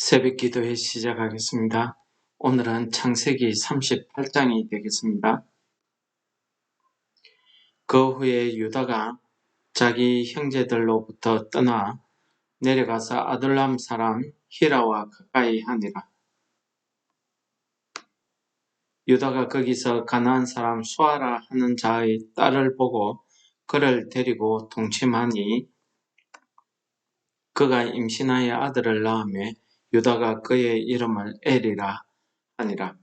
새벽 기도회 시작하겠습니다. 오늘은 창세기 38장이 되겠습니다. 그 후에 유다가 자기 형제들로부터 떠나 내려가서 아둘람 사람 히라와 가까이 하니라. 유다가 거기서 가나안 사람 수아라 하는 자의 딸을 보고 그를 데리고 동침하니 그가 임신하여 아들을 낳으며 유다가 그의 이름을 엘이라 하니라.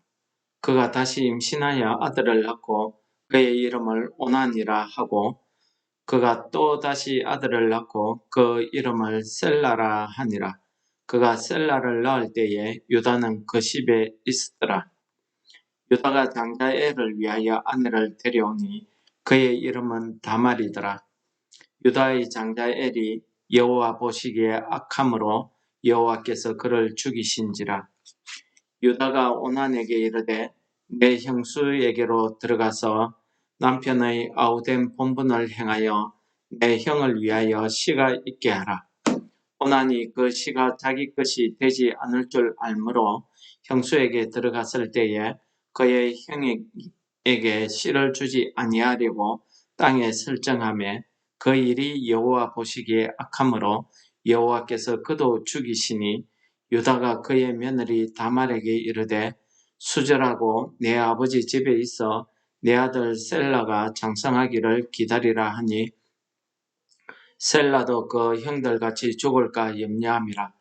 그가 다시 임신하여 아들을 낳고 그의 이름을 오난이라 하고 그가 또 다시 아들을 낳고 그 이름을 셀라라 하니라. 그가 셀라를 낳을 때에 유다는 그 집에 있었더라. 유다가 장자 엘을 위하여 아내를 데려오니 그의 이름은 다말이더라. 유다의 장자 엘이 여호와 보시기에 악함으로 여호와께서 그를 죽이신지라. 유다가 오난에게 이르되 내 형수에게로 들어가서 남편의 아우된 본분을 행하여 내 형을 위하여 씨가 있게 하라. 오난이 그 씨가 자기 것이 되지 않을 줄 알므로 형수에게 들어갔을 때에 그의 형에게 씨를 주지 아니하려고 땅에 설정하며 그 일이 여호와 보시기에 악함으로 여호와께서 그도 죽이시니 유다가 그의 며느리 다말에게 이르되 수절하고 내 아버지 집에 있어 내 아들 셀라가 장성하기를 기다리라 하니 셀라도 그 형들같이 죽을까 염려함이라.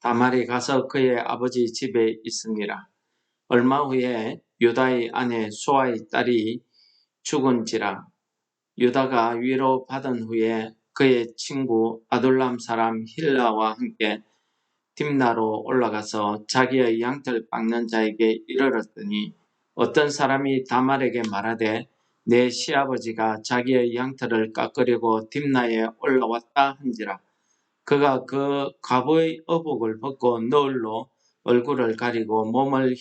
다말이 가서 그의 아버지 집에 있으니라. 얼마 후에 유다의 아내 수아의 딸이 죽은지라. 유다가 위로받은 후에 그의 친구 아둘람 사람 힐라와 함께 딥나로 올라가서 자기의 양털 깎는 자에게 이르렀더니 어떤 사람이 다말에게 말하되 내 시아버지가 자기의 양털을 깎으려고 딥나에 올라왔다 한지라. 그가 그 갑의 어복을 벗고 너울로 얼굴을 가리고 몸을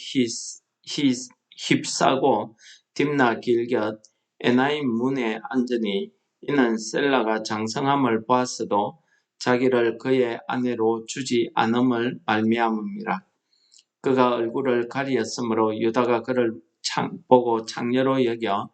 휩싸고 딥나 길곁 에나임 문에 앉으니 이는 셀라가 장성함을 보았어도 자기를 그의 아내로 주지 않음을 말미암음이라. 그가 얼굴을 가리었으므로 유다가 그를 보고 창녀로 여겨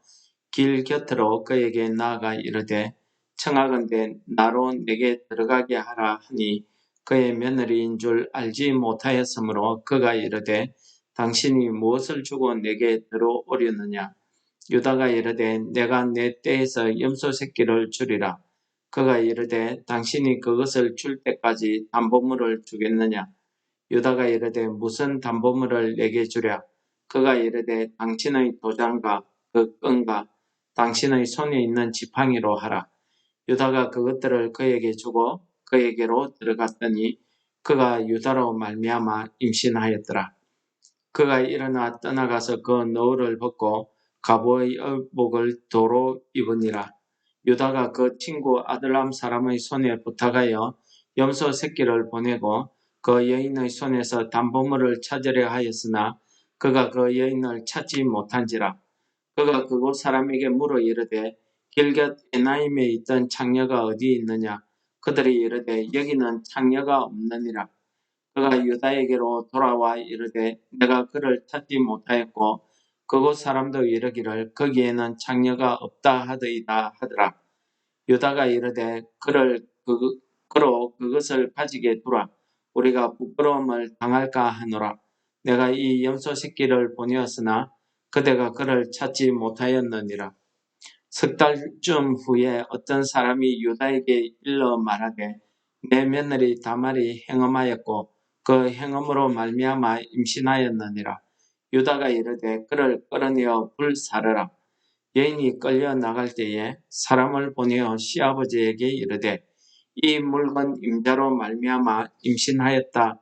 길 곁으로 그에게 나아가 이르되 청하건대 나로 내게 들어가게 하라 하니 그의 며느리인 줄 알지 못하였으므로 그가 이르되 당신이 무엇을 주고 내게 들어오려느냐. 유다가 이르되 내가 내 떼에서 염소 새끼를 주리라. 그가 이르되 당신이 그것을 줄 때까지 담보물을 주겠느냐. 유다가 이르되 무슨 담보물을 내게 주랴. 그가 이르되 당신의 도장과 그 끈과 당신의 손에 있는 지팡이로 하라. 유다가 그것들을 그에게 주고 그에게로 들어갔더니 그가 유다로 말미암아 임신하였더라. 그가 일어나 떠나가서 그 너울을 벗고 갑오의 의복을 도로 입으니라. 유다가 그 친구 아들람 사람의 손에 부탁하여 염소 새끼를 보내고 그 여인의 손에서 담보물을 찾으려 하였으나 그가 그 여인을 찾지 못한지라. 그가 그곳 사람에게 물어 이르되 길곁 에나임에 있던 창녀가 어디 있느냐. 그들이 이르되 여기는 창녀가 없느니라. 그가 유다에게로 돌아와 이르되 내가 그를 찾지 못하였고 그곳 사람도 이르기를 거기에는 창녀가 없다 하더이다 하더라. 유다가 이르되 그로 그것을 가지게 두라. 우리가 부끄러움을 당할까 하노라. 내가 이 염소 새끼를 보내었으나 그대가 그를 찾지 못하였느니라. 석 달쯤 후에 어떤 사람이 유다에게 일러 말하되 내 며느리 다말이 행음하였고 그 행음으로 말미암아 임신하였느니라. 유다가 이르되 그를 끌어내어 불사르라. 여인이 끌려 나갈 때에 사람을 보내어 시아버지에게 이르되 이 물건 임자로 말미암아 임신하였다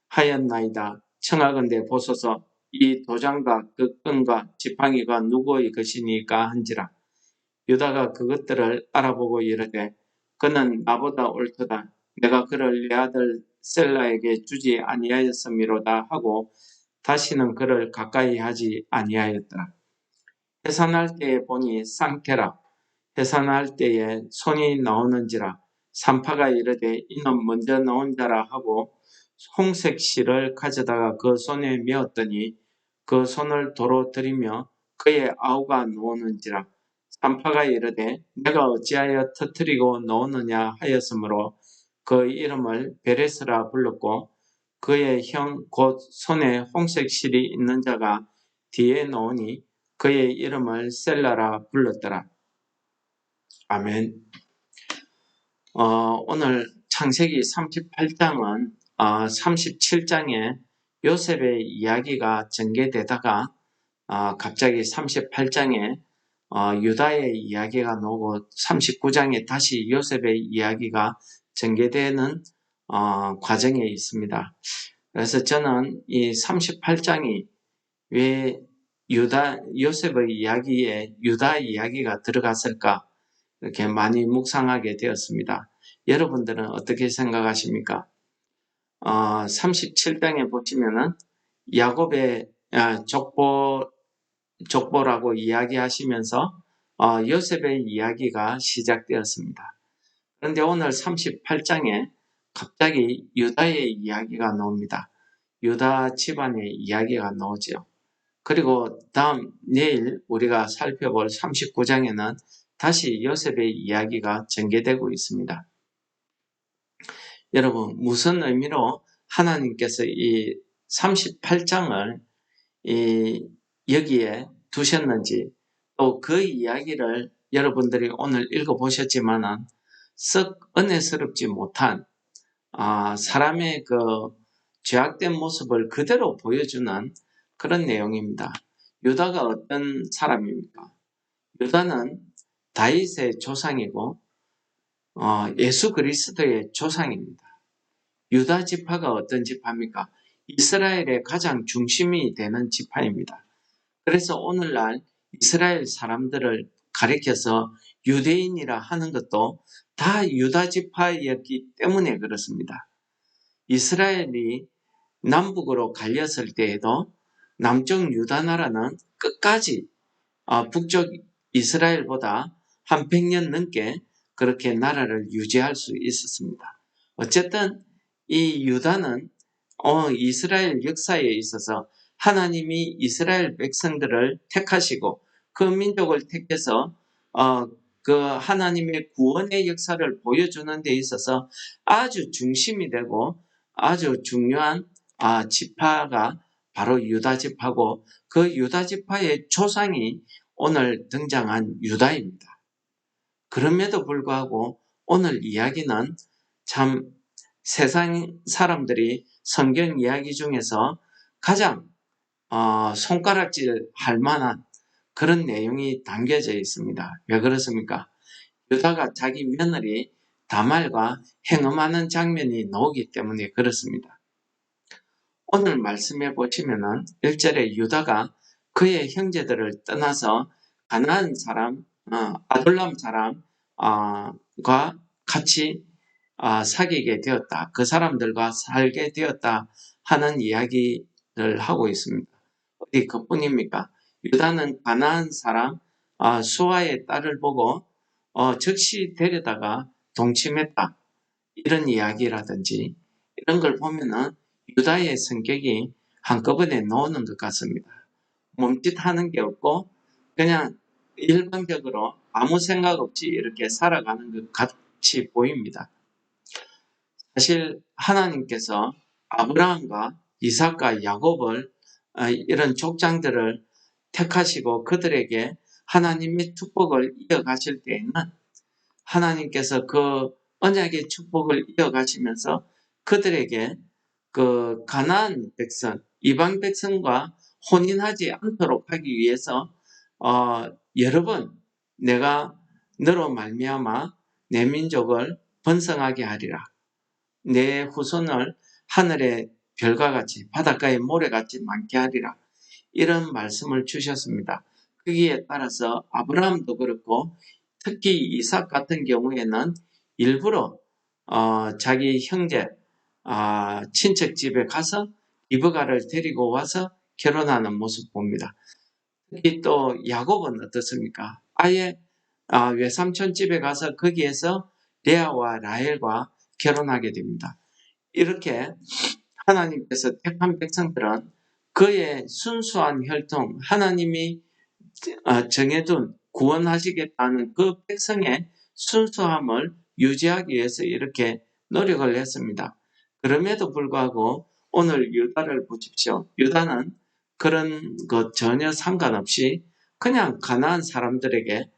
하였나이다. 청하건대 보소서 이 도장과 그 끈과 지팡이가 누구의 것이니까 한지라. 유다가 그것들을 알아보고 이르되 그는 나보다 옳도다. 내가 그를 내 아들 셀라에게 주지 아니하였음이로다 하고 다시는 그를 가까이 하지 아니하였더라. 해산할 때에 보니 쌍태라. 해산할 때에 손이 나오는지라. 산파가 이르되 이는 먼저 나온 자라 하고 홍색 실을 가져다가 그 손에 메었더니 그 손을 도로 들이며 그의 아우가 놓는지라. 산파가 이르되 내가 어찌하여 터뜨리고 놓느냐 하였으므로 그 이름을 베레스라 불렀고 그의 형 곧 손에 홍색 실이 있는 자가 뒤에 놓으니 그의 이름을 셀라라 불렀더라. 아멘. 오늘 창세기 38장은 37장에 요셉의 이야기가 전개되다가 갑자기 38장에 유다의 이야기가 나오고 39장에 다시 요셉의 이야기가 전개되는 과정에 있습니다. 그래서 저는 이 38장이 왜 요셉의 이야기에 유다 이야기가 들어갔을까 이렇게 많이 묵상하게 되었습니다. 여러분들은 어떻게 생각하십니까? 37장에 보시면은 야곱의 족보라고 이야기하시면서 요셉의 이야기가 시작되었습니다. 그런데 오늘 38장에 갑자기 유다의 이야기가 나옵니다. 유다 집안의 이야기가 나오죠. 그리고 내일 우리가 살펴볼 39장에는 다시 요셉의 이야기가 전개되고 있습니다. 여러분, 무슨 의미로 하나님께서 이 38장을 여기에 두셨는지, 또 그 이야기를 여러분들이 오늘 읽어보셨지만은 썩 은혜스럽지 못한 사람의 그 죄악된 모습을 그대로 보여주는 그런 내용입니다. 유다가 어떤 사람입니까? 유다는 다윗의 조상이고 예수 그리스도의 조상입니다. 유다 지파가 어떤 지파입니까? 이스라엘의 가장 중심이 되는 지파입니다. 그래서 오늘날 이스라엘 사람들을 가리켜서 유대인이라 하는 것도 다 유다 지파였기 때문에 그렇습니다. 이스라엘이 남북으로 갈렸을 때에도 남쪽 유다 나라는 끝까지 북쪽 이스라엘보다 한 100년 넘게 그렇게 나라를 유지할 수 있었습니다. 어쨌든 이 유다는 이스라엘 역사에 있어서 하나님이 이스라엘 백성들을 택하시고 그 민족을 택해서 그 하나님의 구원의 역사를 보여주는 데 있어서 아주 중심이 되고 아주 중요한 지파가 바로 유다 지파고 그 유다 지파의 조상이 오늘 등장한 유다입니다. 그럼에도 불구하고 오늘 이야기는 참 세상 사람들이 성경 이야기 중에서 가장 손가락질 할 만한 그런 내용이 담겨져 있습니다. 왜 그렇습니까? 유다가 자기 며느리 다말과 행음하는 장면이 나오기 때문에 그렇습니다. 오늘 말씀해 보시면은 1절에 유다가 그의 형제들을 떠나서 가나안 사람, 아둘람 사람과 같이 사귀게 되었다. 그 사람들과 살게 되었다 하는 이야기를 하고 있습니다. 어디 그뿐입니까? 유다는 가나안 사람 수아의 딸을 보고 즉시 데려다가 동침했다. 이런 이야기라든지 이런 걸 보면은 유다의 성격이 한꺼번에 나오는 것 같습니다. 몸짓하는 게 없고 그냥 일반적으로 아무 생각 없이 이렇게 살아가는 것 같이 보입니다. 사실 하나님께서 아브라함과 이삭과 야곱을 이런 족장들을 택하시고 그들에게 하나님의 축복을 이어가실 때에는 하나님께서 그 언약의 축복을 이어가시면서 그들에게 그 가나안 백성, 이방 백성과 혼인하지 않도록 하기 위해서 여러 번 내가 너로 말미암아 내 민족을 번성하게 하리라. 내 후손을 하늘의 별과 같이 바닷가의 모래같이 많게 하리라. 이런 말씀을 주셨습니다. 거기에 따라서 아브라함도 그렇고 특히 이삭 같은 경우에는 일부러 자기 형제 친척 집에 가서 리브가를 데리고 와서 결혼하는 모습 봅니다. 특히 또 야곱은 어떻습니까? 아예 외삼촌 집에 가서 거기에서 레아와 라헬과 결혼하게 됩니다. 이렇게 하나님께서 택한 백성들은 그의 순수한 혈통, 하나님이 정해둔 구원하시겠다는 그 백성의 순수함을 유지하기 위해서 이렇게 노력을 했습니다. 그럼에도 불구하고 오늘 유다를 보십시오. 유다는 그런 것 전혀 상관없이 그냥 가나안 사람들에게,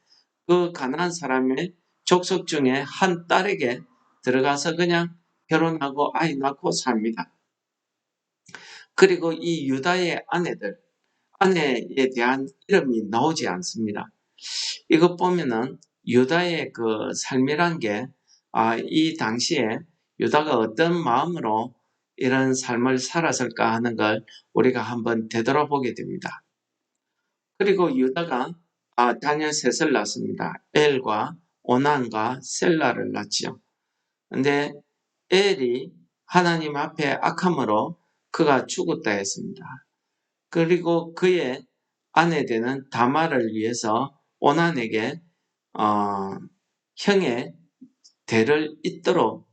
그 가나안 사람의 족속 중에 한 딸에게 들어가서 그냥 결혼하고 아이 낳고 삽니다. 그리고 이 유다의 아내에 대한 이름이 나오지 않습니다. 이것 보면은 유다의 그 삶이란 게, 이 당시에 유다가 어떤 마음으로 이런 삶을 살았을까 하는 걸 우리가 한번 되돌아보게 됩니다. 그리고 유다가 자녀 셋을 낳습니다. 엘과 오난과 셀라를 낳지요. 근데 엘이 하나님 앞에 악함으로 그가 죽었다 했습니다. 그리고 그의 아내 되는 다말을 위해서 오난에게 형의 대를 잇도록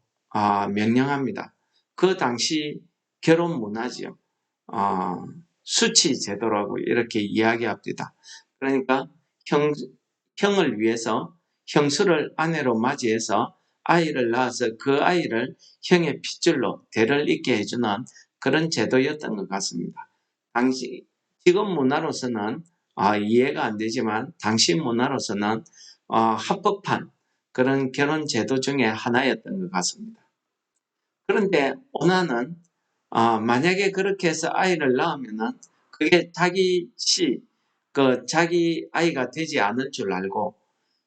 명령합니다. 그 당시 결혼 문화지요. 수치 제도라고 이렇게 이야기합니다. 그러니까 형을 위해서 형수를 아내로 맞이해서 아이를 낳아서 그 아이를 형의 핏줄로 대를 잇게 해주는 그런 제도였던 것 같습니다. 당시 지금 문화로서는 이해가 안 되지만 당시 문화로서는 합법한 그런 결혼 제도 중에 하나였던 것 같습니다. 그런데 오나는 만약에 그렇게 해서 아이를 낳으면은 그게 자기 아이가 되지 않을 줄 알고,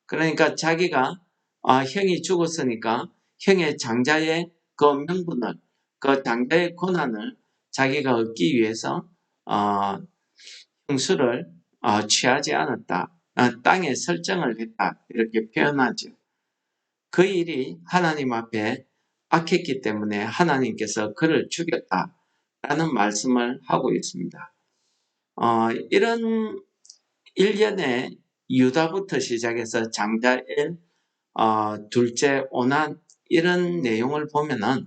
그러니까 자기가 형이 죽었으니까 형의 장자의 그 명분을, 그 장자의 권한을 자기가 얻기 위해서 어, 형수를 취하지 않았다. 땅에 설정을 했다. 이렇게 표현하죠. 그 일이 하나님 앞에 악했기 때문에 하나님께서 그를 죽였다라는 말씀을 하고 있습니다. 이런 일련의 유다부터 시작해서 장자 엘, 둘째 오난, 이런 내용을 보면은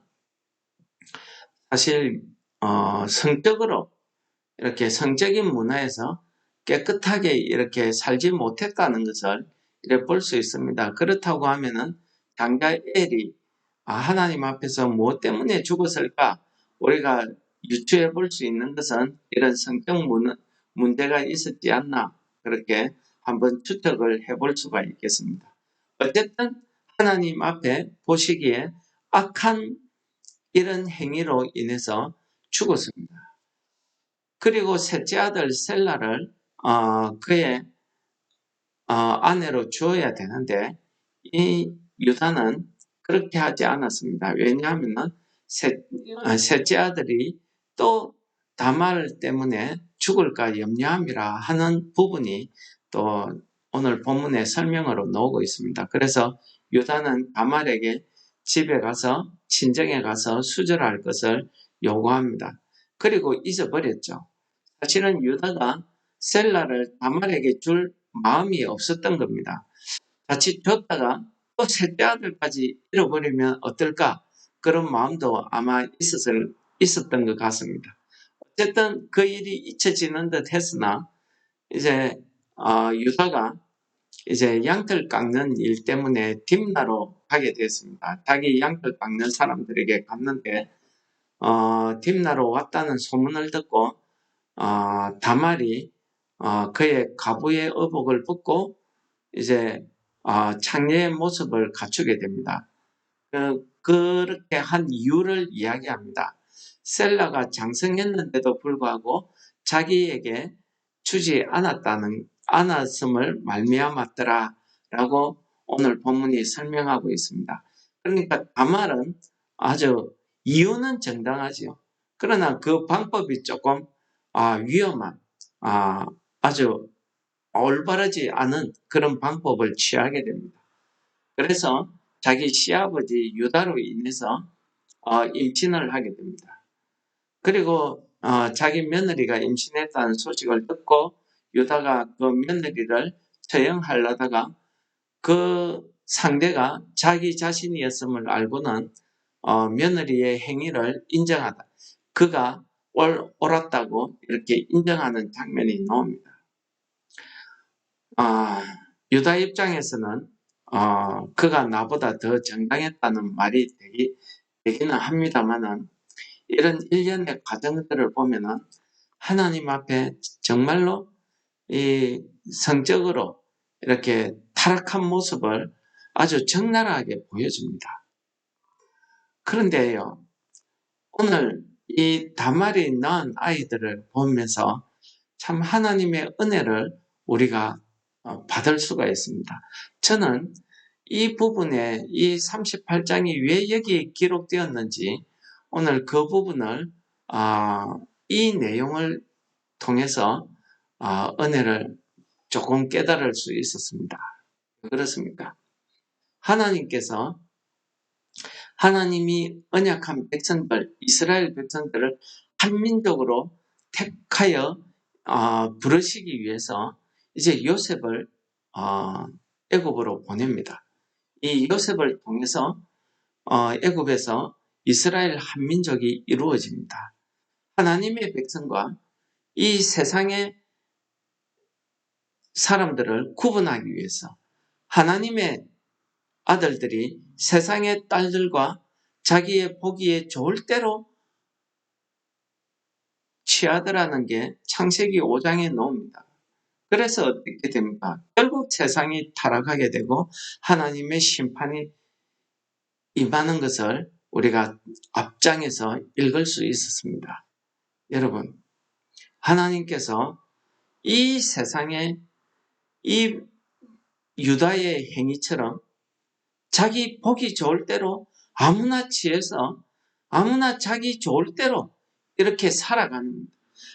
사실 성적으로 이렇게 성적인 문화에서 깨끗하게 이렇게 살지 못했다는 것을 이렇게 볼 수 있습니다. 그렇다고 하면은 장자 엘이 하나님 앞에서 무엇 때문에 죽었을까? 우리가 유추해 볼 수 있는 것은 이런 성적 문제가 있었지 않나, 그렇게 한번 추측을 해볼 수가 있겠습니다. 어쨌든 하나님 앞에 보시기에 악한 이런 행위로 인해서 죽었습니다. 그리고 셋째 아들 셀라를 그의 아내로 주어야 되는데 이 유다는 그렇게 하지 않았습니다. 왜냐하면 셋째 아들이 또 다말 때문에 죽을까 염려함이라 하는 부분이 또 오늘 본문의 설명으로 나오고 있습니다. 그래서 유다는 다말에게 집에 가서 친정에 가서 수절할 것을 요구합니다. 그리고 잊어버렸죠. 사실은 유다가 셀라를 다말에게 줄 마음이 없었던 겁니다. 자칫 줬다가 또 셋째 아들까지 잃어버리면 어떨까? 그런 마음도 아마 있었던 것 같습니다. 어쨌든 그 일이 잊혀지는 듯 했으나 이제 유다가 이제 양털 깎는 일 때문에 딥나로 가게 되었습니다. 자기 양털 깎는 사람들에게 갔는데 딥나로 왔다는 소문을 듣고 다말이 그의 가부의 의복을 벗고 이제 창녀의 모습을 갖추게 됩니다. 그렇게 한 이유를 이야기합니다. 셀라가 장성했는데도 불구하고 자기에게 주지 않았음을 말미암았더라라고 오늘 본문이 설명하고 있습니다. 그러니까 다말은 아주 이유는 정당하지요. 그러나 그 방법이 조금 위험한, 아주 올바르지 않은 그런 방법을 취하게 됩니다. 그래서 자기 시아버지 유다로 인해서 임신을 하게 됩니다. 그리고 자기 며느리가 임신했다는 소식을 듣고 유다가 그 며느리를 처형하려다가 그 상대가 자기 자신이었음을 알고는 며느리의 행위를 인정하다. 그가 옳았다고 이렇게 인정하는 장면이 나옵니다. 유다 입장에서는 그가 나보다 더 정당했다는 말이 되기는 합니다만은, 이런 일련의 과정들을 보면은 하나님 앞에 정말로 이 성적으로 이렇게 타락한 모습을 아주 적나라하게 보여줍니다. 그런데요, 오늘 이 다말이 낳은 아이들을 보면서 참 하나님의 은혜를 우리가 받을 수가 있습니다. 저는 이 부분에 이 38장이 왜 여기에 기록되었는지 오늘 그 부분을 이 내용을 통해서 은혜를 조금 깨달을 수 있었습니다. 그렇습니까? 하나님이 언약한 백성들, 이스라엘 백성들을 한민족으로 택하여 부르시기 위해서 이제 요셉을 애굽으로 보냅니다. 이 요셉을 통해서 애굽에서 이스라엘 한민족이 이루어집니다. 하나님의 백성과 이 세상의 사람들을 구분하기 위해서 하나님의 아들들이 세상의 딸들과 자기의 보기에 좋을 대로 취하더라는 게 창세기 5장에 나옵니다. 그래서 어떻게 됩니까? 결국 세상이 타락하게 되고 하나님의 심판이 임하는 것을 우리가 앞장에서 읽을 수 있었습니다. 여러분, 하나님께서 이 세상에 이 유다의 행위처럼 자기 보기 좋을 대로 아무나 취해서 아무나 자기 좋을 대로 이렇게 살아가는,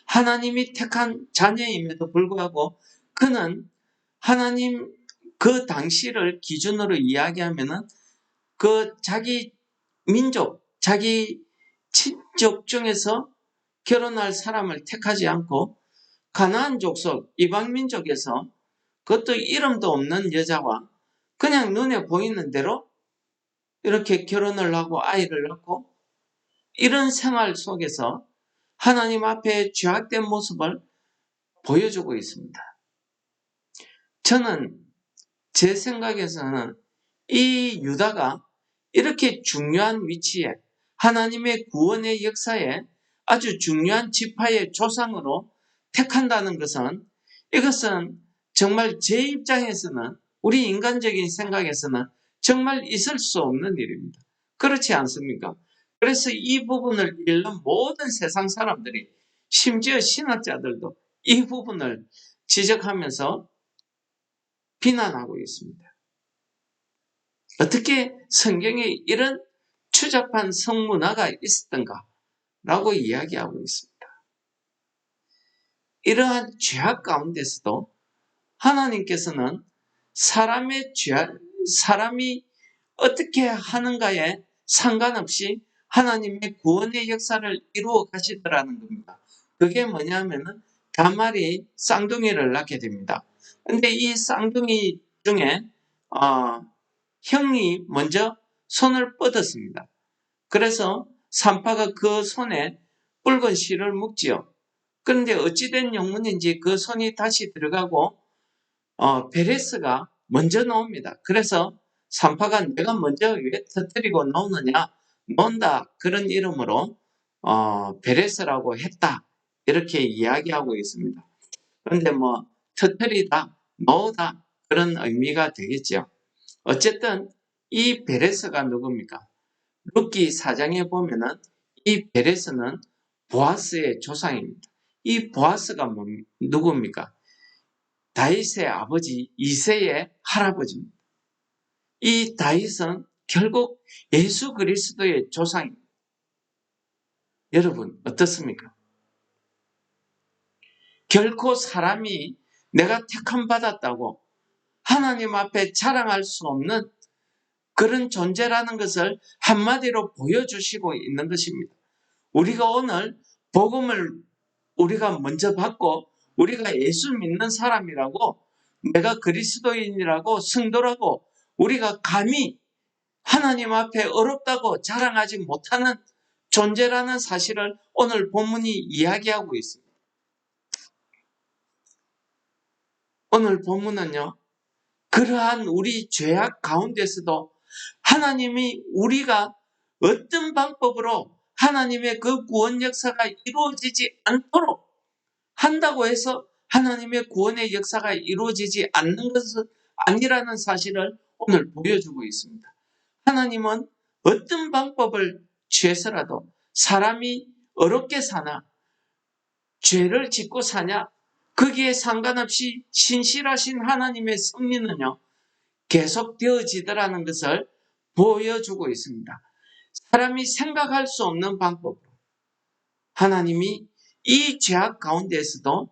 하나님이 택한 자녀임에도 불구하고 그는 하나님 그 당시를 기준으로 이야기하면은 그 자기 민족, 자기 친족 중에서 결혼할 사람을 택하지 않고 가나안 족속 이방 민족에서, 그것도 이름도 없는 여자와 그냥 눈에 보이는 대로 이렇게 결혼을 하고 아이를 낳고, 이런 생활 속에서 하나님 앞에 죄악된 모습을 보여주고 있습니다. 저는 제 생각에서는 이 유다가 이렇게 중요한 위치에, 하나님의 구원의 역사에 아주 중요한 지파의 조상으로 택한다는 것은, 이것은 정말 제 입장에서는, 우리 인간적인 생각에서는 정말 있을 수 없는 일입니다. 그렇지 않습니까? 그래서 이 부분을 읽는 모든 세상 사람들이, 심지어 신학자들도 이 부분을 지적하면서 비난하고 있습니다. 어떻게 성경에 이런 추잡한 성문화가 있었던가 라고 이야기하고 있습니다. 이러한 죄악 가운데서도 하나님께서는 사람이 어떻게 하는가에 상관없이 하나님의 구원의 역사를 이루어 가시더라는 겁니다. 그게 뭐냐면은 다말이 쌍둥이를 낳게 됩니다. 근데 이 쌍둥이 중에 형이 먼저 손을 뻗었습니다. 그래서 산파가 그 손에 붉은 실을 묶지요. 그런데 어찌된 영문인지 그 손이 다시 들어가고 베레스가 먼저 나옵니다. 그래서 산파가 내가 먼저 왜 터뜨리고 나오느냐, 논다, 그런 이름으로 베레스라고 했다, 이렇게 이야기하고 있습니다. 그런데 뭐 터뜨리다, 놓다, 그런 의미가 되겠죠. 어쨌든 이 베레스가 누굽니까? 룻기 4장에 보면은 이 베레스는 보아스의 조상입니다. 이 보아스가 누굽니까? 다윗의 아버지 이새의 할아버지입니다. 이 다윗은 결국 예수 그리스도의 조상입니다. 여러분 어떻습니까? 결코 사람이 내가 택함 받았다고 하나님 앞에 자랑할 수 없는 그런 존재라는 것을 한마디로 보여주시고 있는 것입니다. 우리가 오늘 복음을 우리가 먼저 받고 우리가 예수 믿는 사람이라고, 내가 그리스도인이라고, 성도라고 우리가 감히 하나님 앞에 어렵다고 자랑하지 못하는 존재라는 사실을 오늘 본문이 이야기하고 있습니다. 오늘 본문은요, 그러한 우리 죄악 가운데서도 하나님이 우리가 어떤 방법으로 하나님의 그 구원 역사가 이루어지지 않도록 한다고 해서 하나님의 구원의 역사가 이루어지지 않는 것은 아니라는 사실을 오늘 보여주고 있습니다. 하나님은 어떤 방법을 취해서라도 사람이 어렵게 사나 죄를 짓고 사냐 거기에 상관없이 신실하신 하나님의 섭리는요 계속 되어지더라는 것을 보여주고 있습니다. 사람이 생각할 수 없는 방법으로 하나님이 이 죄악 가운데에서도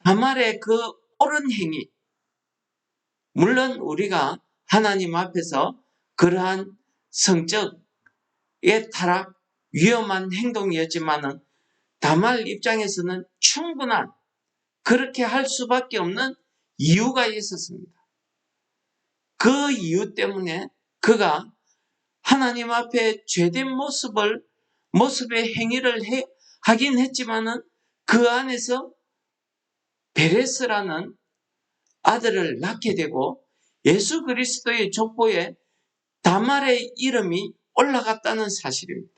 다말의 그 옳은 행위, 물론 우리가 하나님 앞에서 그러한 성적의 타락, 위험한 행동이었지만은 다말 입장에서는 충분한 그렇게 할 수밖에 없는 이유가 있었습니다. 그 이유 때문에 그가 하나님 앞에 죄된 모습의 행위를 하긴 했지만은 그 안에서 베레스라는 아들을 낳게 되고 예수 그리스도의 족보에 다말의 이름이 올라갔다는 사실입니다.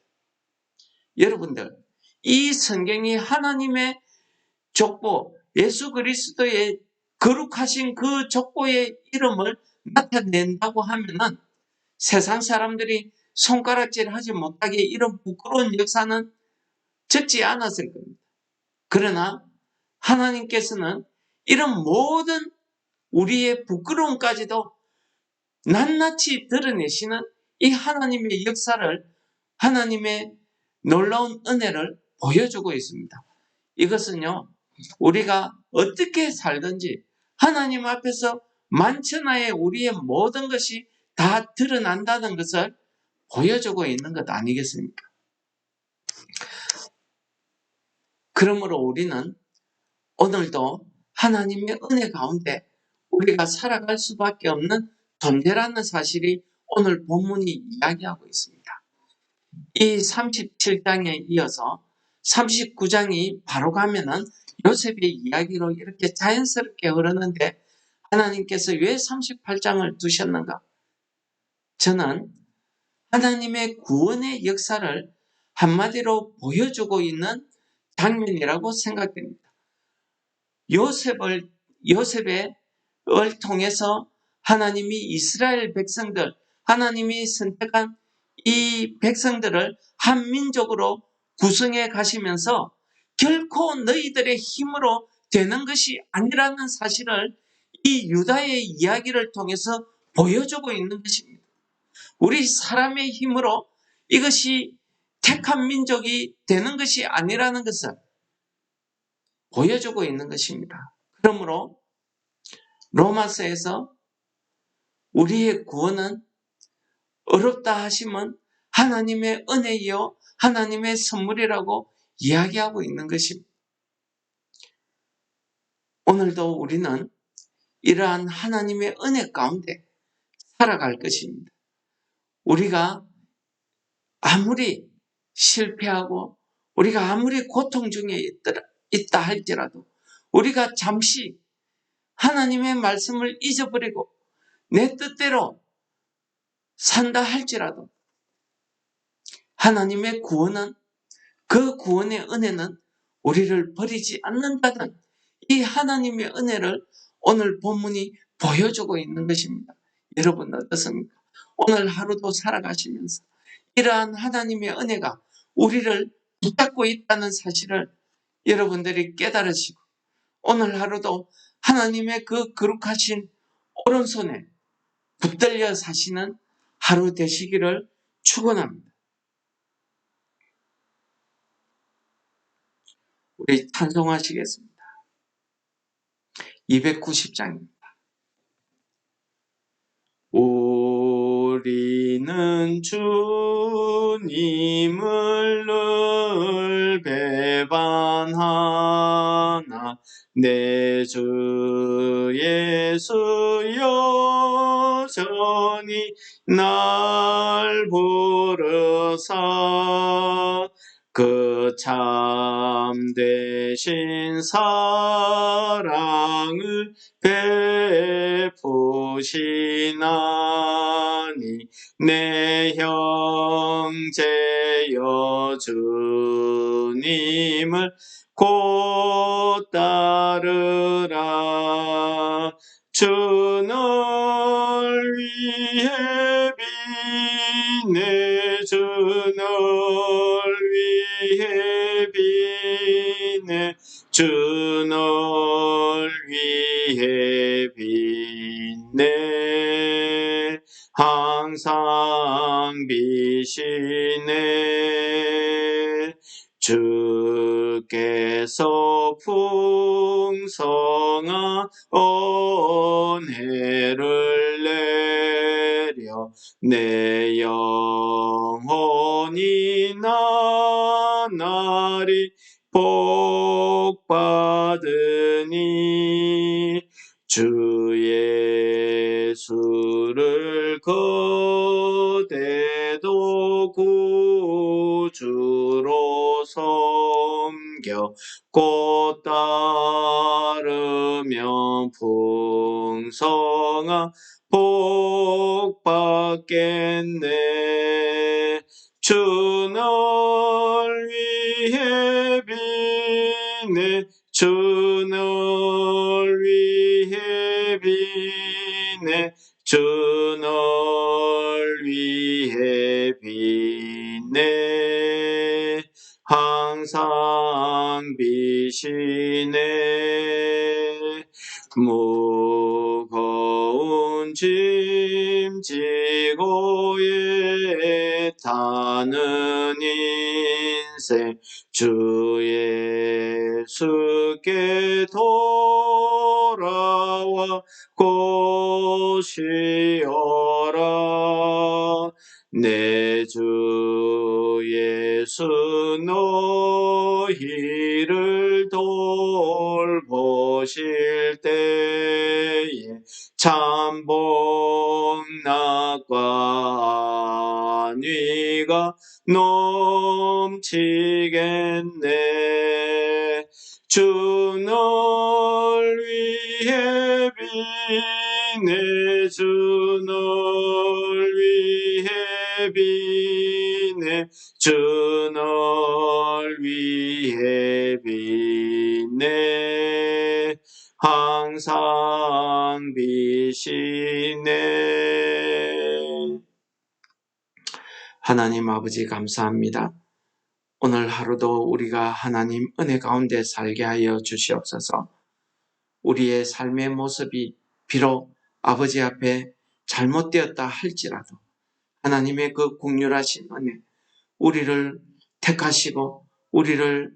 여러분들, 이 성경이 하나님의 족보, 예수 그리스도의 거룩하신 그 족보의 이름을 나타낸다고 하면은 세상 사람들이 손가락질 하지 못하게 이런 부끄러운 역사는 적지 않았을 겁니다. 그러나 하나님께서는 이런 모든 우리의 부끄러움까지도 낱낱이 드러내시는 이 하나님의 역사를, 하나님의 놀라운 은혜를 보여주고 있습니다. 이것은요, 우리가 어떻게 살든지 하나님 앞에서 만천하에 우리의 모든 것이 다 드러난다는 것을 보여주고 있는 것 아니겠습니까? 그러므로 우리는 오늘도 하나님의 은혜 가운데 우리가 살아갈 수밖에 없는 존재라는 사실이 오늘 본문이 이야기하고 있습니다. 이 37장에 이어서 39장이 바로 가면은 요셉의 이야기로 이렇게 자연스럽게 흐르는데 하나님께서 왜 38장을 두셨는가? 저는 하나님의 구원의 역사를 한마디로 보여주고 있는 장면이라고 생각됩니다. 요셉을 통해서 하나님이 이스라엘 백성들, 하나님이 선택한 이 백성들을 한 민족으로 구성해 가시면서 결코 너희들의 힘으로 되는 것이 아니라는 사실을 이 유다의 이야기를 통해서 보여주고 있는 것입니다. 우리 사람의 힘으로 이것이 택한 민족이 되는 것이 아니라는 것을 보여주고 있는 것입니다. 그러므로 로마서에서 우리의 구원은 어렵다 하시면 하나님의 은혜이요 하나님의 선물이라고 이야기하고 있는 것입니다. 오늘도 우리는 이러한 하나님의 은혜 가운데 살아갈 것입니다. 우리가 아무리 실패하고 우리가 아무리 고통 중에 있다 할지라도 우리가 잠시 하나님의 말씀을 잊어버리고 내 뜻대로 산다 할지라도 하나님의 구원은, 그 구원의 은혜는 우리를 버리지 않는다는 이 하나님의 은혜를 오늘 본문이 보여주고 있는 것입니다. 여러분 어떻습니까? 오늘 하루도 살아가시면서 이러한 하나님의 은혜가 우리를 붙잡고 있다는 사실을 여러분들이 깨달으시고 오늘 하루도 하나님의 그 거룩하신 오른손에 붙들려 사시는 하루 되시기를 축원합니다. 우리 찬송하시겠습니다. 290장입니다. 우리는 주님을 늘 배반하나 내 주 예수 여전히 날 부르사 참되신 사랑을 베푸시나니 내 형제여 주님을 곧 따르라. 주 널 위해 비네 주 널 위해 비네 주 널 위해 비네 항상 비시네 주께서 풍성한 은혜를 내려 내 영혼이 나날이 복받으니 주 예수를 거대도 구주로 섬겨 곧 따르면 풍성한 복 받겠네. 주 널 위해 비네 주 널 위해 비네 주 널 위해 비네 항상 비시네 무거운 짐 지고 타는 인생 주 예수께 돌아와 고시어라. 내 주 예수 너희를 돌보실 때에 참 복락과 안위가 넘치겠네. 주 널 위해 비네 주 널 위해 비네 주 널 위해 비네 항상 비시네. 하나님 아버지 감사합니다. 오늘 하루도 우리가 하나님 은혜 가운데 살게 하여 주시옵소서. 우리의 삶의 모습이 비록 아버지 앞에 잘못되었다 할지라도 하나님의 그 긍휼하신 은혜, 우리를 택하시고 우리를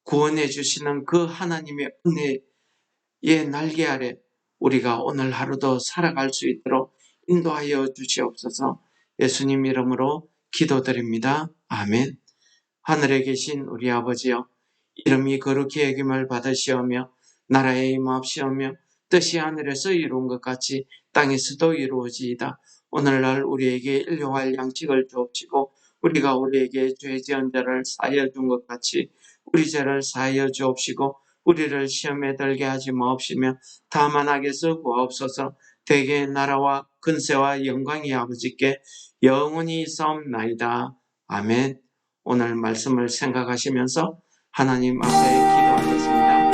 구원해 주시는 그 하나님의 은혜의 날개 아래 우리가 오늘 하루도 살아갈 수 있도록 인도하여 주시옵소서. 예수님 이름으로 기도드립니다. 아멘. 하늘에 계신 우리 아버지여, 이름이 거룩히 여김을 받으시오며 나라에 임하옵시오며 뜻이 하늘에서 이루은 것 같이 땅에서도 이루어지이다. 오늘날 우리에게 일용할 양식을 주옵시고 우리가 우리에게 죄 지은 자를 사하여 준 것 같이 우리 죄를 사하여 주옵시고 우리를 시험에 들게 하지 마옵시며 다만 악에서 구하옵소서. 대개 나라와 근세와 영광이 아버지께 영원히 있사옵나이다. 아멘. 오늘 말씀을 생각하시면서 하나님 앞에 기도하겠습니다.